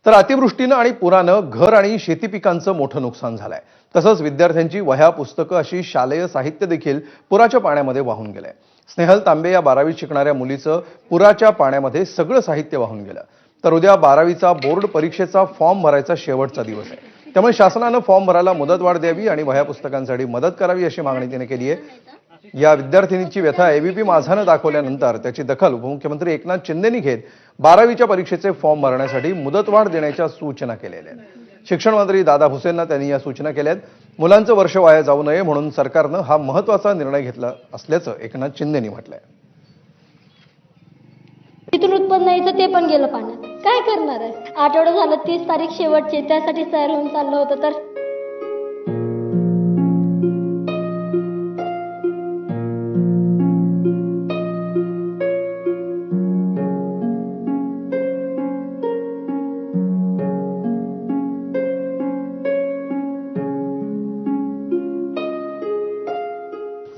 तर अतिवृष्टीनं आणि पुरानं घर आणि शेती पिकांचं मोठं नुकसान झालंय। तसंच विद्यार्थ्यांची वह्या पुस्तकं अशी शालेय साहित्य देखील पुराच्या पाण्यामध्ये वाहून गेलंय। स्नेहल तांबे या 12वीत शिकणाऱ्या मुलीचं पुराच्या पाण्यामध्ये सगळं साहित्य वाहून गेलं। तर उद्या 12वीचा बोर्ड परीक्षेचा फॉर्म भरायचा शेवटचा दिवस आहे। त्यामुळे शासनानं फॉर्म भरायला मुदतवाढ द्यावी आणि वह्या पुस्तकांसाठी मदत करावी अशी मागणी तिने केली आहे। या विद्यार्थिनीची व्यथा एबीपी माझानं दाखवल्यानंतर त्याची दखल उपमुख्यमंत्री एकनाथ शिंदेंनी घेत 12वीच्या परीक्षेचे फॉर्म भरण्यासाठी मुदतवाढ देण्याच्या सूचना केलेल्या आहेत। शिक्षण मंत्री दादा भुसेंना त्यांनी या सूचना केल्या आहेत। मुलांचं वर्ष वाया जाऊ नये म्हणून सरकारनं हा महत्त्वाचा निर्णय घेतला असल्याचं एकनाथ शिंदेंनी म्हटलंय। तिथून उत्पन्न यायचं ते पण गेलं पाण्यात, काय करणार आहे? आठवडा झालं, 30 तारीख शेवटची, त्यासाठी तयार होऊन चाललं होतं तर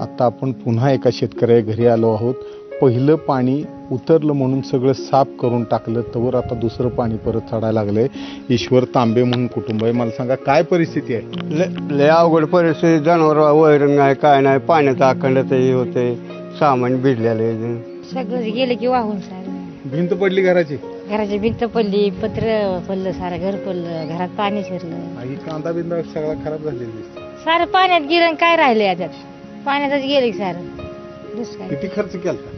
आता आपण पुन्हा एका शेतकऱ्या घरी आलो आहोत। पहिलं पाणी उतरलं म्हणून सगळं साफ करून टाकलं, तवर आता दुसरं पाणी परत चढायला लागलंय। ईश्वर तांबे म्हणून कुटुंब आहे, मला सांगा काय परिस्थिती आहे? लय अवघड परिस्थिती, जनावर वैरण नाही, काय नाही, पाण्याचं अखंडतही होते, सामान भिजलेलं आहे, सगळं गेलं की वाहून सारं। भिंत पडली घराची भिंत पडली, पत्र पडलं, सारं घर पडलं, घरात पाणी शिरलं, आई कांदा बिंदा सगळा खराब झालेला दिसतो। सारं पाण्यात गेलं, काय राहिलं याच्यात? पाण्यातच गेलं की सारं। दुष्काळ किती खर्च केला?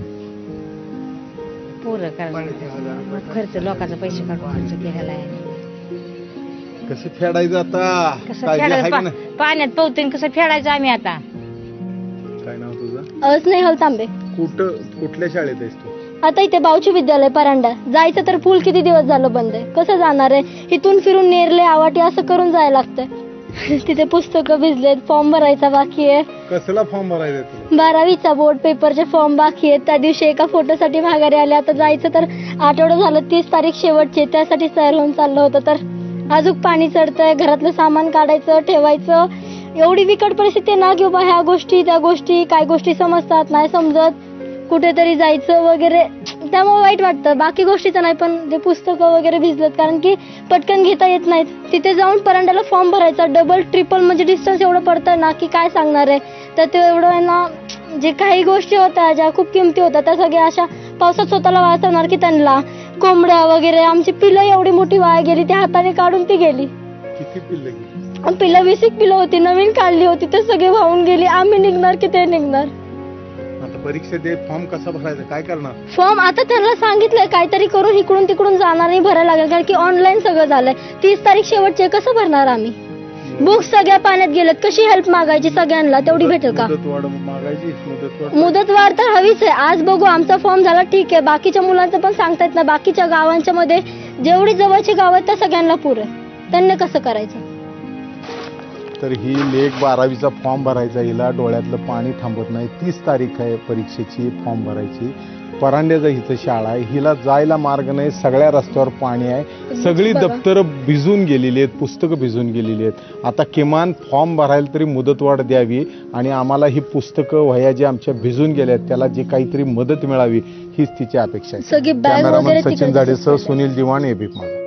पोरं खर्च, लोकांचा पैसे काढून खर्च केलेला आहे। कसं फेडायचं आता? कसं काळजी आहे का फेडायचं? नाही? पाण्यात पोहतून कसं फेडायचं आम्ही आता? काय नाव तुझं? स्नेहल तांबे। कुठल्या शाळेत आहेस तू? आता इथे बावची विद्यालय परांडा जायचं तर पूल किती दिवस झालं बंद आहे, कसं जाणार आहे? इथून फिरून नेरले आवाटी असं करून जायला लागतंय। तिथे पुस्तकं भिजलेत, फॉर्म भरायचा बाकी आहे। कसला फॉर्म भरायचा तुला? 12वीचा बोर्ड पेपरचे फॉर्म बाकी आहेत। त्या दिवशी एका फोटोसाठी माघारी आले, आता जायचं तर आठवडा झालं, 30 तारीख शेवटची, त्यासाठी तयार होऊन चाललं होतं तर अजून पाणी चढतंय, घरातलं सामान काढायचं ठेवायचं, एवढी बिकट परिस्थिती ना की बाबा ह्या गोष्टी त्या गोष्टी, काय गोष्टी समजतात नाही समजत, कुठेतरी जायचं वगैरे, त्यामुळे वाईट वाटतं। बाकी गोष्टीचं नाही, पण ते पुस्तकं वगैरे भिजलेत कारण की पटकन घेता येत नाहीत। तिथे जाऊन परांड्याला फॉर्म भरायचा, डबल ट्रिपल म्हणजे डिस्टन्स एवढं पडतं ना की काय सांगणार आहे। तर ते एवढं आहे ना, जे काही गोष्टी होत्या ज्या खूप किमती होत्या त्या सगळ्या अशा पावसात स्वतःला वाचवणार की त्यांना कोंबड्या वगैरे, आमची पिलं एवढी मोठी वाया गेली, त्या हाताने काढून ती गेली। किती पिल्लं गेली? पिलं 20 पिलं होती, नवीन काढली होती, ते सगळे वाहून गेली। आम्ही निघणार की ते निघणार? आता परीक्षेत फॉर्म कसा भरायचा, काय करणार? फॉर्म आता त्यांना सांगितलंय काहीतरी करून इकडून तिकडून जाणार नाही, भरायला लागेल कारण की ऑनलाईन सगळं झालंय। 30 तारीख शेवटचे, कसं भरणार आम्ही? बुक्स सगळ्या पाण्यात गेलेत, कशी हेल्प मागायची सगळ्यांना? तेवढी भेटेल का? मुदतवाढ मागायची? मुदतवाढ तर हवीच आहे। आज बघू, आमचा फॉर्म झाला ठीक आहे, बाकीच्या मुलांचं पण सांगतायत ना, बाकीच्या गावांच्या मध्ये जेवढी जवळची गाव आहेत त्या सगळ्यांना पुरे, त्यांनी कसं करायचं? तर ही लेक 12वीचा फॉर्म भरायचा, हिला डोळ्यातलं पाणी थांबत नाही। 30 तारीख आहे परीक्षेची, फॉर्म भरायची। परांड्याचा हिचं शाळा आहे, हिला जायला मार्ग नाही, सगळ्या रस्त्यावर पाणी आहे, सगळी दप्तरं भिजून गेलेली आहेत, पुस्तकं भिजून गेलेली आहेत। आता किमान फॉर्म भरायला तरी मुदतवाढ द्यावी आणि आम्हाला ही पुस्तकं वह्या ज्या आमच्या भिजून गेल्या आहेत त्याला जी काहीतरी मदत मिळावी, हीच तिची अपेक्षा आहे। सगळी बॅग कॅमेरामन वगैरे सचिन तिकडे जाडेसह सुनील दिवाण, एबीपी माझा।